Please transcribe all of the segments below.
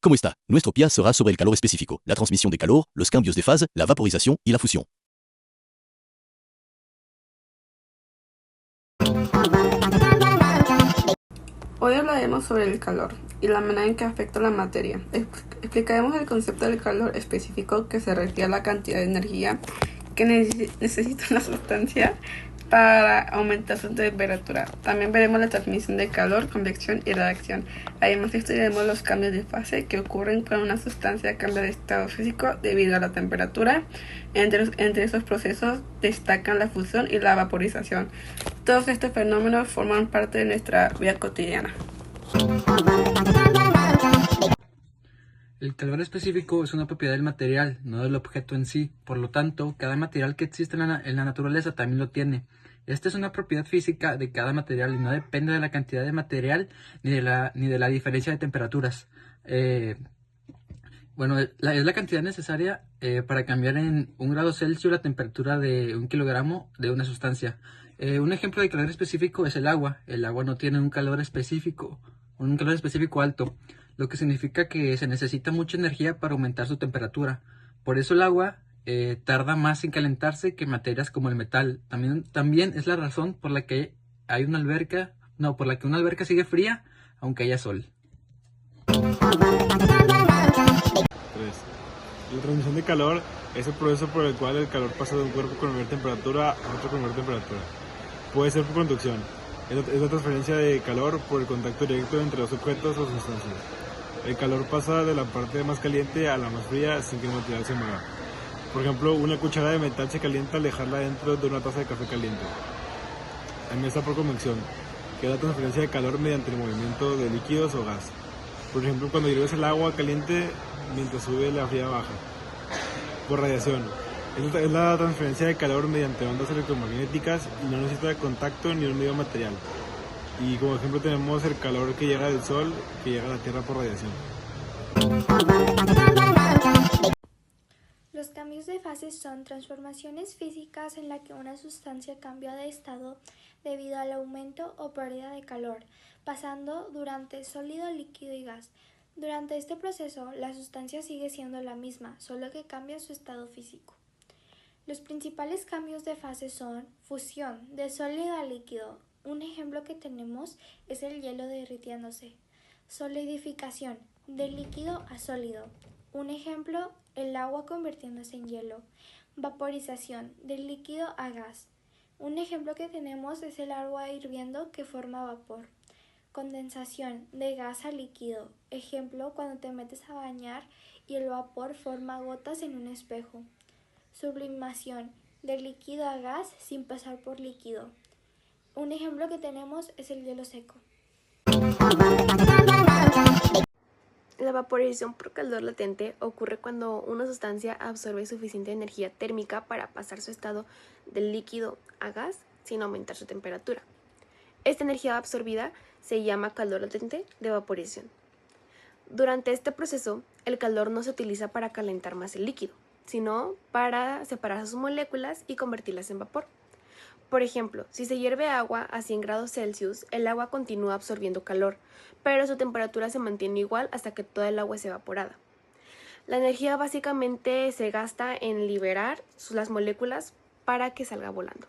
¿Cómo está? Nuestro PIA será sobre el calor específico, la transmisión de calor, los cambios de fase, la vaporización y la fusión. Hoy hablaremos sobre el calor y la manera en que afecta la materia. Explicaremos el concepto del calor específico, que se refiere a la cantidad de energía que necesita una sustancia para aumentar su temperatura. También veremos la transmisión de calor, convección y radiación. Además estudiaremos los cambios de fase que ocurren cuando una sustancia cambia de estado físico debido a la temperatura. Entre esos procesos destacan la fusión y la vaporización. Todos estos fenómenos forman parte de nuestra vida cotidiana. El calor específico es una propiedad del material, no del objeto en sí. Por lo tanto, cada material que existe en la naturaleza también lo tiene. Esta es una propiedad física de cada material y no depende de la cantidad de material ni de la diferencia de temperaturas. Es la cantidad necesaria para cambiar en 1 grado Celsius la temperatura de 1 kilogramo de una sustancia. Un ejemplo de calor específico es el agua. El agua no tiene un calor específico alto, lo que significa que se necesita mucha energía para aumentar su temperatura. Por eso el agua tarda más en calentarse que materias como el metal. También es la razón por la que una alberca sigue fría aunque haya sol. 3. La transmisión de calor es el proceso por el cual el calor pasa de un cuerpo con menor temperatura a otro con menor temperatura. Puede ser por conducción. Es la transferencia de calor por el contacto directo entre dos objetos o sustancias. El calor pasa de la parte más caliente a la más fría sin que el material se mueva. Por ejemplo, una cuchara de metal se calienta al dejarla dentro de una taza de café caliente. También está por convección, que es la transferencia de calor mediante el movimiento de líquidos o gas. Por ejemplo, cuando hierves el agua caliente mientras sube la fría baja. Por radiación, es la transferencia de calor mediante ondas electromagnéticas y no necesita contacto ni un medio material. Y como ejemplo tenemos el calor que llega del sol, que llega a la Tierra por radiación. Los cambios de fase son transformaciones físicas en las que una sustancia cambia de estado debido al aumento o pérdida de calor, pasando durante sólido, líquido y gas. Durante este proceso, la sustancia sigue siendo la misma, solo que cambia su estado físico. Los principales cambios de fase son fusión, de sólido a líquido. Un ejemplo que tenemos es el hielo derritiéndose. Solidificación, de líquido a sólido. Un ejemplo, el agua convirtiéndose en hielo. Vaporización, de líquido a gas. Un ejemplo que tenemos es el agua hirviendo que forma vapor. Condensación, de gas a líquido. Ejemplo, cuando te metes a bañar y el vapor forma gotas en un espejo. Sublimación, de líquido a gas sin pasar por líquido. Un ejemplo que tenemos es el hielo seco. La vaporización por calor latente ocurre cuando una sustancia absorbe suficiente energía térmica para pasar su estado de líquido a gas sin aumentar su temperatura. Esta energía absorbida se llama calor latente de vaporización. Durante este proceso, el calor no se utiliza para calentar más el líquido, sino para separar sus moléculas y convertirlas en vapor. Por ejemplo, si se hierve agua a 100 grados Celsius, el agua continúa absorbiendo calor, pero su temperatura se mantiene igual hasta que toda el agua es evaporada. La energía básicamente se gasta en liberar las moléculas para que salga volando.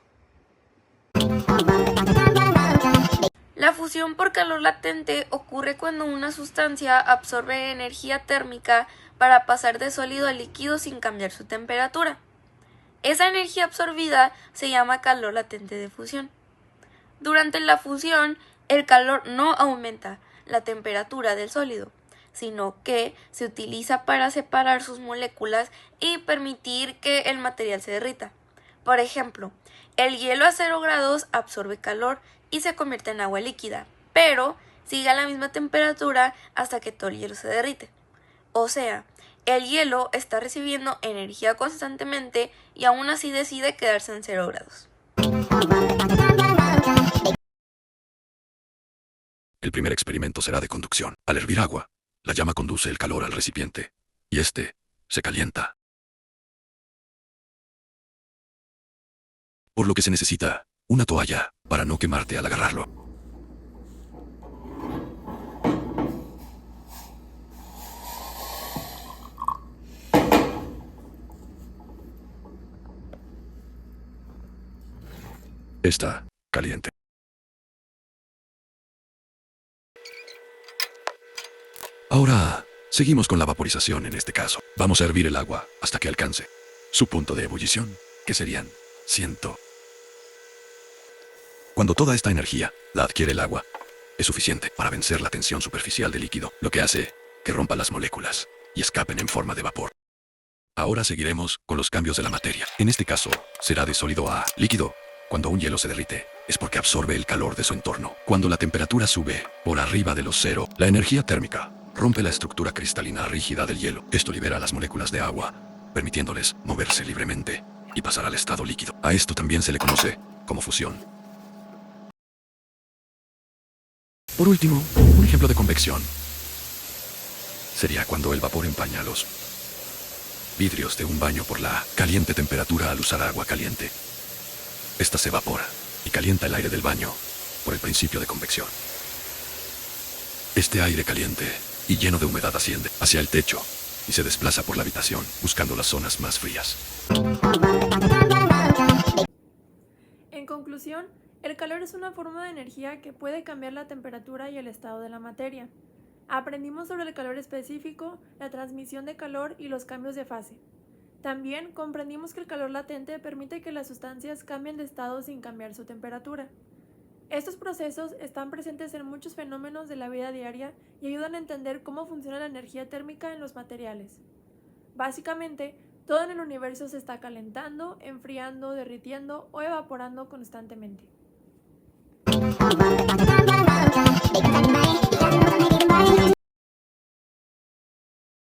La fusión por calor latente ocurre cuando una sustancia absorbe energía térmica para pasar de sólido a líquido sin cambiar su temperatura. Esa energía absorbida se llama calor latente de fusión. Durante la fusión, el calor no aumenta la temperatura del sólido, sino que se utiliza para separar sus moléculas y permitir que el material se derrita. Por ejemplo, el hielo a 0 grados absorbe calor y se convierte en agua líquida, pero sigue a la misma temperatura hasta que todo el hielo se derrite. O sea, el hielo está recibiendo energía constantemente y aún así decide quedarse en 0 grados. El primer experimento será de conducción. Al hervir agua, la llama conduce el calor al recipiente, y este se calienta. Por lo que se necesita una toalla para no quemarte al agarrarlo. Está caliente. Ahora, seguimos con la vaporización en este caso. Vamos a hervir el agua hasta que alcance su punto de ebullición, que serían 100. Cuando toda esta energía la adquiere el agua, es suficiente para vencer la tensión superficial del líquido, lo que hace que rompa las moléculas y escapen en forma de vapor. Ahora seguiremos con los cambios de la materia. En este caso, será de sólido a líquido. Cuando un hielo se derrite, es porque absorbe el calor de su entorno. Cuando la temperatura sube por arriba de los 0, la energía térmica rompe la estructura cristalina rígida del hielo. Esto libera las moléculas de agua, permitiéndoles moverse libremente y pasar al estado líquido. A esto también se le conoce como fusión. Por último, un ejemplo de convección sería cuando el vapor empaña los vidrios de un baño por la caliente temperatura al usar agua caliente. Esta se evapora y calienta el aire del baño por el principio de convección. Este aire caliente y lleno de humedad asciende hacia el techo y se desplaza por la habitación buscando las zonas más frías. En conclusión, el calor es una forma de energía que puede cambiar la temperatura y el estado de la materia. Aprendimos sobre el calor específico, la transmisión de calor y los cambios de fase. También comprendimos que el calor latente permite que las sustancias cambien de estado sin cambiar su temperatura. Estos procesos están presentes en muchos fenómenos de la vida diaria y ayudan a entender cómo funciona la energía térmica en los materiales. Básicamente, todo en el universo se está calentando, enfriando, derritiendo o evaporando constantemente.